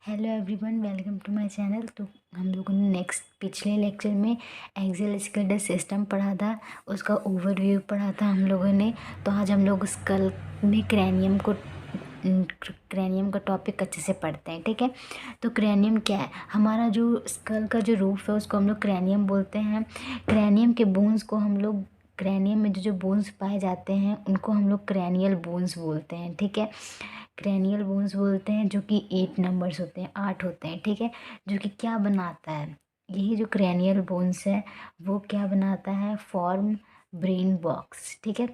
Hello everyone, welcome to my channel. तो हम लोगों ने पिछले लेक्चर में एक्सेल स्कल सिस्टम पढ़ा था, उसका ओवरव्यू पढ़ा था हम लोगों ने। तो आज हम लोग स्कल में क्रैनियम का टॉपिक अच्छे से पढ़ते हैं, ठीक है। तो क्रैनियम क्या है? हमारा जो स्कल का जो रूफ है उसको हम लोग क्रैनियम बोलते हैं। क्रैनियम के बोन्स को हम लोग क्रैनियम में जो जो बोन्स पाए जाते हैं उनको हम लोग क्रैनियल बोन्स बोलते हैं, ठीक है। क्रैनियल बोन्स बोलते हैं, जो कि 8 नंबर्स होते हैं, 8 होते हैं, ठीक है। जो कि क्या बनाता है, यही जो क्रैनियल बोन्स है वो क्या बनाता है? फॉर्म ब्रेन बॉक्स, ठीक है।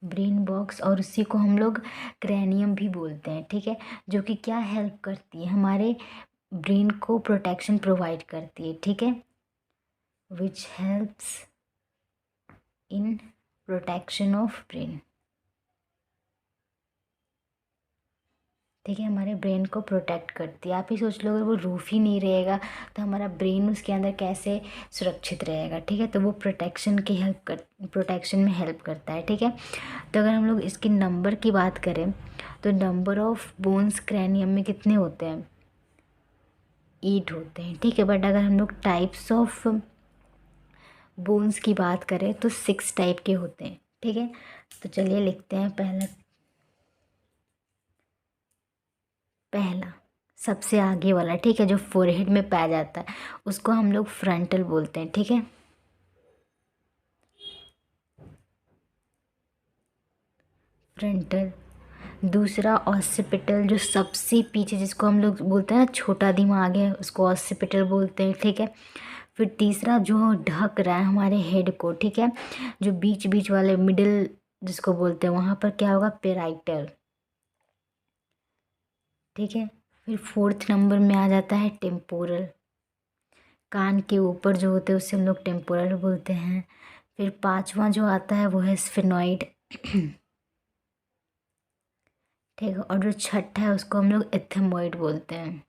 ब्रेन बॉक्स, और उसी को हम लोग क्रैनियम भी बोलते हैं, ठीक है। जो कि क्या हेल्प करती है? हमारे ब्रेन को प्रोटेक्शन प्रोवाइड करती है, ठीक है। Which helps in protection of brain, ठीक है। हमारे ब्रेन को प्रोटेक्ट करती है। आप ही सोच लो, अगर वो रूफ ही नहीं रहेगा तो हमारा ब्रेन उसके अंदर कैसे सुरक्षित रहेगा, ठीक है। तो वो प्रोटेक्शन में हेल्प करता है, ठीक है। तो अगर हम लोग इसके नंबर की बात करें तो नंबर ऑफ बोन्स क्रैनियम में कितने होते हैं? 8 होते हैं, ठीक है। बट अगर हम लोग टाइप्स ऑफ बोन्स की बात करें तो 6 टाइप के होते हैं, ठीक है। तो चलिए लिखते हैं। पहला पहला सबसे आगे वाला, ठीक है, जो फोरहेड में पाया जाता है उसको हम लोग फ्रंटल बोलते हैं, ठीक है। फ्रंटल। दूसरा ऑसिपिटल, जो सबसे पीछे, जिसको हम लोग बोलते हैं ना छोटा दिमाग है, उसको ऑसिपिटल बोलते हैं, ठीक है। फिर तीसरा जो ढक रहा है हमारे हेड को, ठीक है, जो बीच बीच वाले मिडिल जिसको बोलते हैं, वहाँ पर क्या होगा? पेराइटल, ठीक है। फिर फोर्थ नंबर में आ जाता है टेम्पोरल। कान के ऊपर जो होते हैं उससे हम लोग टेम्पोरल बोलते हैं। फिर पांचवा जो आता है वो है स्फेनॉइड, ठीक है। और जो छठा है उसको हम लोग एथेमॉइड बोलते हैं।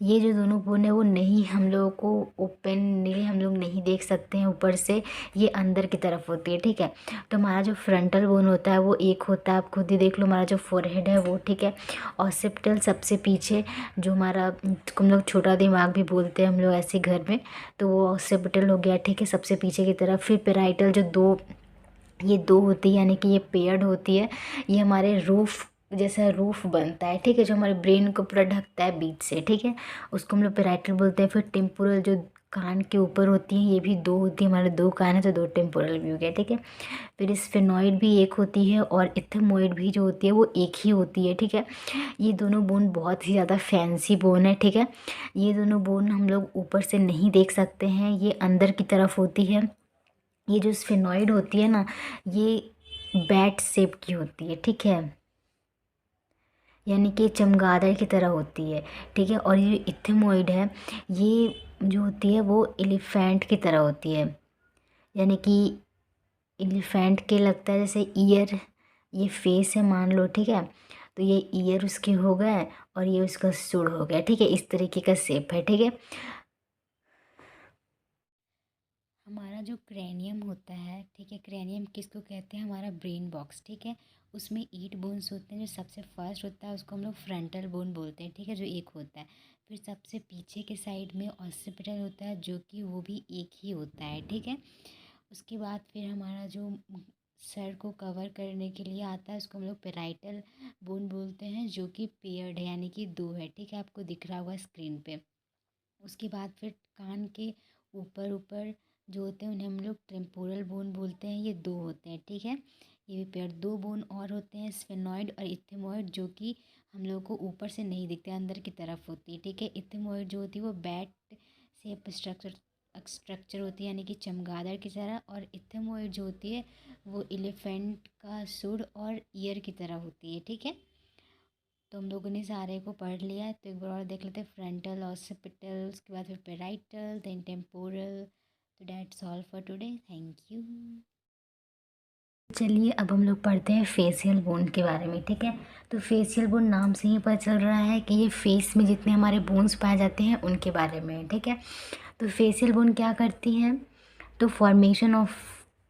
ये जो दोनों बोन है वो नहीं, हम लोगों को ओपनली हम लोग नहीं देख सकते हैं ऊपर से, ये अंदर की तरफ होती है, ठीक है। तो हमारा जो फ्रंटल बोन होता है वो एक होता है, आप खुद ही देख लो। हमारा जो फोरहेड है वो, ठीक है। ऑसिपिटल सबसे पीछे, जो हमारा, हम लोग छोटा दिमाग भी बोलते हैं हम लोग ऐसे घर में, तो वो ऑसिपिटल हो गया, ठीक है, सबसे पीछे की तरफ। फिर पेराइटल, जो दो, ये दो होती है, यानी कि ये पेयर्ड होती है। ये हमारे रूफ जैसा रूफ बनता है, ठीक है, जो हमारे ब्रेन को पूरा ढकता है बीच से, ठीक है। उसको हम लोग पेराइटल बोलते हैं। फिर टेम्पोरल, जो कान के ऊपर होती है, ये भी दो होती है। हमारे दो कान है तो दो टेम्पोरल भी हो गया, ठीक है। फिर स्फेनॉइड भी एक होती है और इथेमॉइड भी जो होती है वो एक ही होती है, ठीक है। ये दोनों बोन बहुत ही ज़्यादा फैंसी बोन है, ठीक है। ये दोनों बोन हम लोग ऊपर से नहीं देख सकते हैं, ये अंदर की तरफ होती है। ये जो स्फेनॉइड होती है ना, ये बैट शेप की होती है, ठीक है, यानी कि चमगादड़ की तरह होती है, ठीक है। और ये इथेमॉइड है, ये जो होती है वो एलिफेंट की तरह होती है, यानी कि एलिफेंट के लगता है जैसे ईयर, ये फेस है मान लो, ठीक है। तो ये ईयर उसके हो गए और ये उसका सूंड हो गया, ठीक है, इस तरीके का शेप है, ठीक है। हमारा जो क्रेनियम होता है, ठीक है, क्रेनियम किसको कहते हैं? हमारा ब्रेन बॉक्स, ठीक है। उसमें 8 बोन्स होते हैं। जो सबसे फर्स्ट होता है उसको हम लोग फ्रंटल बोन बोलते हैं, ठीक है, जो एक होता है। फिर सबसे पीछे के साइड में ऑसिपिटल होता है, जो कि वो भी एक ही होता है, ठीक है। उसके बाद फिर हमारा जो सर को कवर करने के लिए आता है उसको हम लोग पेराइटल बोन बोलते हैं, जो कि पेयर्ड है, यानी कि दो है, ठीक है, आपको दिख रहा होगा स्क्रीन पे। उसके बाद फिर कान के ऊपर ऊपर जो होते हैं उन्हें हम लोग टेम्पोरल बोन बोलते हैं, ये दो होते हैं, ठीक है। ये भी पेयर। दो बोन और होते हैं, स्फेनॉइड और इथेमॉइड, जो कि हम लोग को ऊपर से नहीं दिखते, अंदर की तरफ होती है, ठीक है। इथेमॉइड जो होती है वो बैट शेप स्ट्रक्चर होती है, यानी कि चमगादड़ की तरह। और इथेमॉइड जो होती है वो एलिफेंट का सूंड और ईयर की तरह होती है, ठीक है। तो हम लोगों ने सारे को पढ़ लिया है, तो एक बार और देख लेते हैं। फ्रंटल, ऑसिपिटल, उसके बाद फिर पेराइटल, देन टेम्पोरल। तो that's all for today, thank you. चलिए अब हम लोग पढ़ते हैं फेशियल बोन के बारे में, ठीक है। तो फेशियल बोन नाम से ही पता चल रहा है कि ये फेस में जितने हमारे बोन्स पाए जाते हैं उनके बारे में है, ठीक है। तो फेशियल बोन क्या करती हैं? तो फॉर्मेशन ऑफ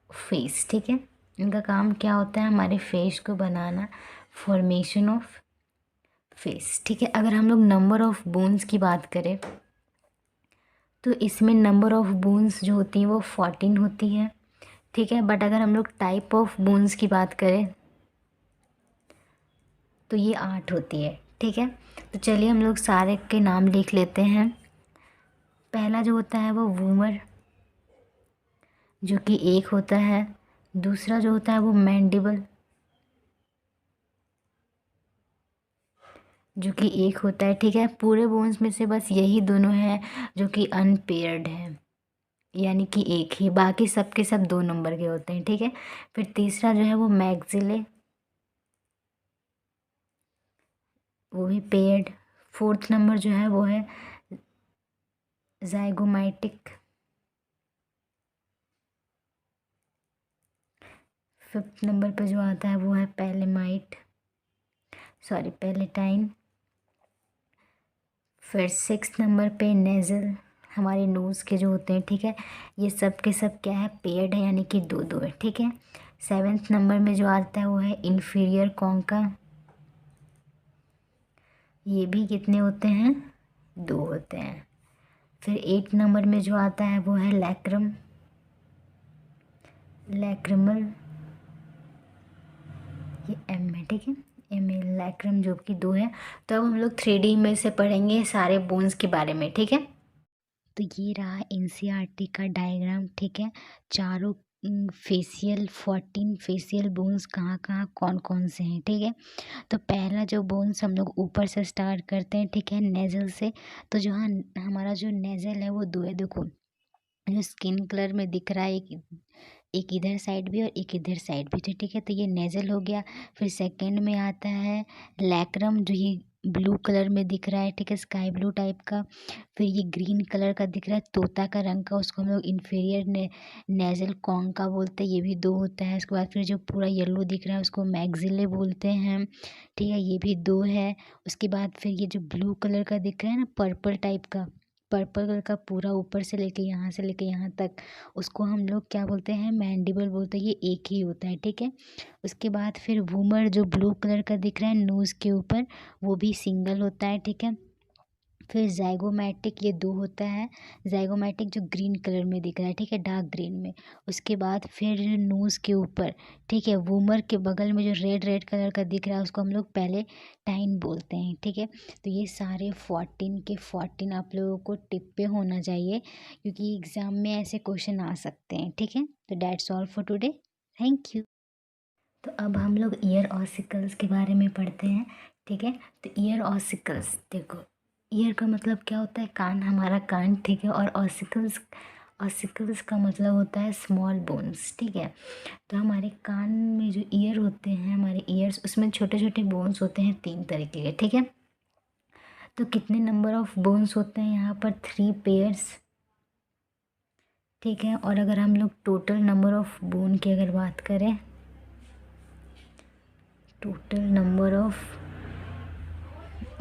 फेस, ठीक है, इनका काम क्या होता है? हमारे फेस को बनाना। Formation of face. ठीक है, अगर हम लोग नंबर ऑफ बोन्स की बात करें तो इसमें नंबर ऑफ बोन्स जो होती हैं वो 14 होती है। ठीक है, बट अगर हम लोग टाइप ऑफ बोन्स की बात करें तो ये 8 होती है। ठीक है, तो चलिए हम लोग सारे के नाम लिख लेते हैं। पहला जो होता है वो वूमर, जो कि 1 होता है। दूसरा जो होता है वो मैंडिबल, जो कि 1 होता है। ठीक है, पूरे बोन्स में से बस यही दोनों हैं जो कि अनपेयर्ड है, यानी कि एक ही, बाकी सब के सब 2 नंबर के होते हैं। ठीक है, फिर तीसरा जो है वो मैक्सिले, वो भी पेयर्ड। फोर्थ नंबर जो है वो है जाइगोमैटिक। फिफ्थ नंबर पे जो आता है वो है पैलेटाइन। फिर सिक्स नंबर पे नेज़ल, हमारे नोज़ के जो होते हैं। ठीक है, ये सब के सब क्या है, पेयर्ड है, यानी कि 2 2 है। ठीक है, सेवेंथ नंबर में जो आता है वो है इन्फीरियर कॉन्का, ये भी कितने होते हैं, 2 होते हैं। फिर 8 नंबर में जो आता है वो है लैक्रिमल, ये एम है। ठीक है, एम ए लैक्रम, जो कि 2 है। तो अब हम लोग 3D में से पढ़ेंगे सारे बोन्स के बारे में। ठीक है, तो ये रहा एनसीईआरटी का डायग्राम। ठीक है, चारों फेशियल 14 फेशियल बोन्स कहाँ कहाँ कौन कौन से हैं। ठीक है, तो पहला जो बोन्स हम लोग ऊपर से स्टार्ट करते हैं। ठीक है, नेज़ल से। तो जो हाँ, हमारा जो नेज़ल है वो 2 है। देखो, जो स्किन कलर में दिख रहा है, एक इधर साइड भी और एक इधर साइड भी थे। ठीक है, तो ये नेज़ल हो गया। फिर सेकंड में आता है लैक्रम, जो ये ब्लू कलर में दिख रहा है। ठीक है, स्काई ब्लू टाइप का। फिर ये ग्रीन कलर का दिख रहा है, तोता का रंग का, उसको हम लोग इन्फीरियर नेज़ल कॉन्का बोलते हैं, ये भी 2 होता है। उसके बाद फिर जो पूरा येलो दिख रहा है उसको मैक्सिले बोलते हैं। ठीक है, ये भी 2 है। उसके बाद फिर ये जो ब्लू कलर का दिख रहा है ना, पर्पल टाइप का, पर्पल कलर का पूरा ऊपर से लेके यहाँ से लेके यहाँ तक, उसको हम लोग क्या बोलते हैं, मैंडिबल बोलते हैं, ये एक ही होता है। ठीक है, उसके बाद फिर वूमर जो ब्लू कलर का दिख रहा है नोज़ के ऊपर, वो भी सिंगल होता है। ठीक है, फिर ज़ाइगोमैटिक, ये 2 होता है। ज़ाइगोमैटिक जो ग्रीन कलर में दिख रहा है, ठीक है, डार्क ग्रीन में। उसके बाद फिर नोज़ के ऊपर, ठीक है, वूमर के बगल में जो रेड रेड कलर का दिख रहा है उसको हम लोग पहले टाइन बोलते हैं। ठीक है, तो ये सारे 14 के 14 आप लोगों को टिप पे होना चाहिए, क्योंकि एग्ज़ाम में ऐसे क्वेश्चन आ सकते हैं। ठीक है, तो that's all for today, thank you. तो अब हम लोग ईयर ऑसिकल्स के बारे में पढ़ते हैं। ठीक है, तो ईयर ऑसिकल्स, देखो, ईयर का मतलब क्या होता है, कान, हमारा कान। ठीक है, और ऑसिकल्स, ऑसिकल्स का मतलब होता है स्मॉल बोन्स। ठीक है, तो हमारे कान में जो ईयर होते हैं, हमारे ईयर्स, उसमें छोटे छोटे बोन्स होते हैं 3 तरीके के। ठीक है, तो कितने नंबर ऑफ बोन्स होते हैं यहाँ पर, 3 पेयर्स। ठीक है, और अगर हम लोग टोटल नंबर ऑफ बोन की अगर बात करें, टोटल नंबर ऑफ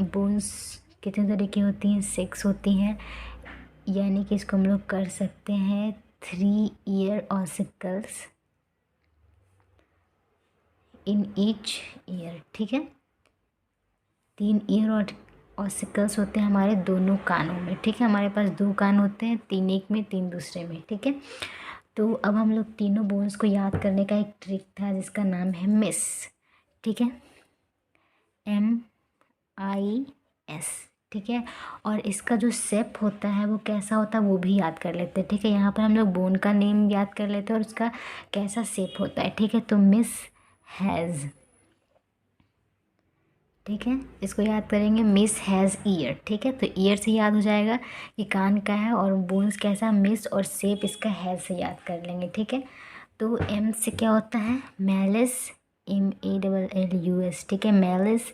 बोन्स कितने तरीके होती हैं, 6 होती हैं, यानी कि इसको हम लोग कर सकते हैं 3 ear ossicles in each year. ठीक है, 3 ईयर और ऑसिकल्स होते हैं हमारे दोनों कानों में। ठीक है, हमारे पास 2 कान होते हैं, 3 एक में 3 दूसरे में। ठीक है, तो अब हम लोग तीनों बोन्स को याद करने का एक ट्रिक था जिसका नाम है मिस। ठीक है, MIS। ठीक है, और इसका जो शेप होता है वो कैसा होता है वो भी याद कर लेते हैं। ठीक है, यहाँ पर हम लोग बोन का नेम याद कर लेते हैं और उसका कैसा शेप होता है। ठीक है, तो मिस हैज़। ठीक है, इसको याद करेंगे, मिस हैज़ ईयर। ठीक है, तो ईयर से याद हो जाएगा कि कान का है, और बोन्स कैसा, मिस, और शेप इसका हैज़ से याद कर लेंगे। ठीक है, तो एम से क्या होता है, मैलिस, MALLUS। ठीक है, मैलिस।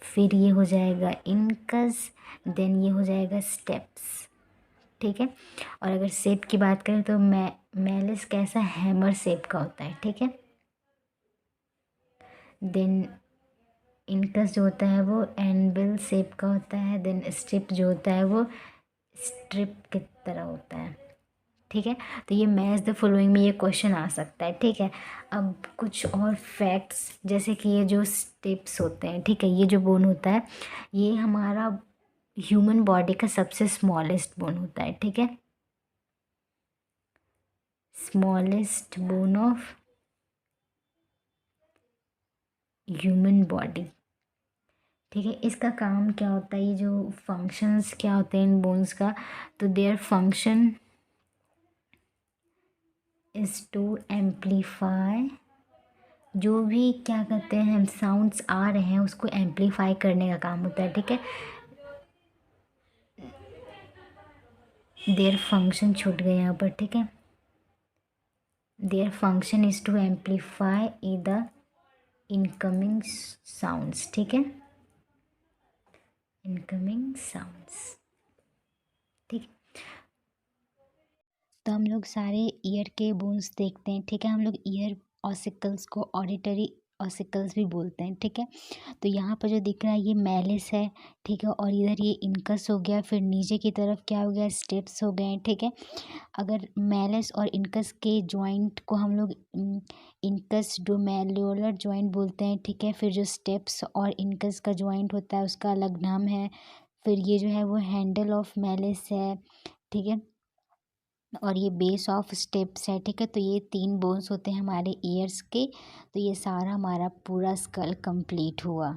फिर ये हो जाएगा इनकस, देन ये हो जाएगा स्टेप्स। ठीक है, और अगर शेप की बात करें तो मैलिस कैसा, हैमर शेप का होता है। ठीक है, देन इनकस जो होता है वो एनविल शेप का होता है। देन स्ट्रिप जो होता है वो स्ट्रिप की तरह होता है। ठीक है। तो ये मैच द फॉलोइंग में ये क्वेश्चन आ सकता है, ठीक है। अब कुछ और फैक्ट्स, जैसे कि ये जो स्टेप्स होते हैं, ठीक है, ये जो बोन होता है ये हमारा ह्यूमन बॉडी का सबसे स्मॉलेस्ट बोन होता है, ठीक है। Smallest bone of human body, ठीक है। इसका काम क्या होता है, ये जो फंक्शंस क्या होते हैं इन बोन्स का, तो their function is to amplify, जो भी क्या कहते हैं हम साउंड्स आ रहे हैं उसको एम्पलीफाई करने का काम होता है, ठीक है। देयर फंक्शन छूट गए यहाँ पर, ठीक है। Their function is to amplify the incoming sounds, ठीक है, इनकमिंग साउंड्स, ठीक। तो हम लोग सारे ईयर के बोन्स देखते हैं, ठीक है। हम लोग ईयर ऑसिकल्स को ऑडिटरी ऑसिकल्स भी बोलते हैं, ठीक है। तो यहाँ पर जो दिख रहा है ये मैलिस है, ठीक है, और इधर ये इनकस हो गया, फिर नीचे की तरफ क्या हो गया, स्टेप्स हो गए, ठीक है। अगर मैलिस और इनकस के जॉइंट को हम लोग इनकस डोमेल्योलर जॉइंट बोलते हैं, ठीक है। फिर जो स्टेप्स और इनकस का जॉइंट होता है उसका अलग नाम है। फिर ये जो है वो हैंडल ऑफ मैलिस है, ठीक है, और ये बेस ऑफ स्टेप्स है, ठीक है। तो ये 3 बोन्स होते हैं हमारे ईयर्स के। तो ये सारा हमारा पूरा स्कल कंप्लीट हुआ।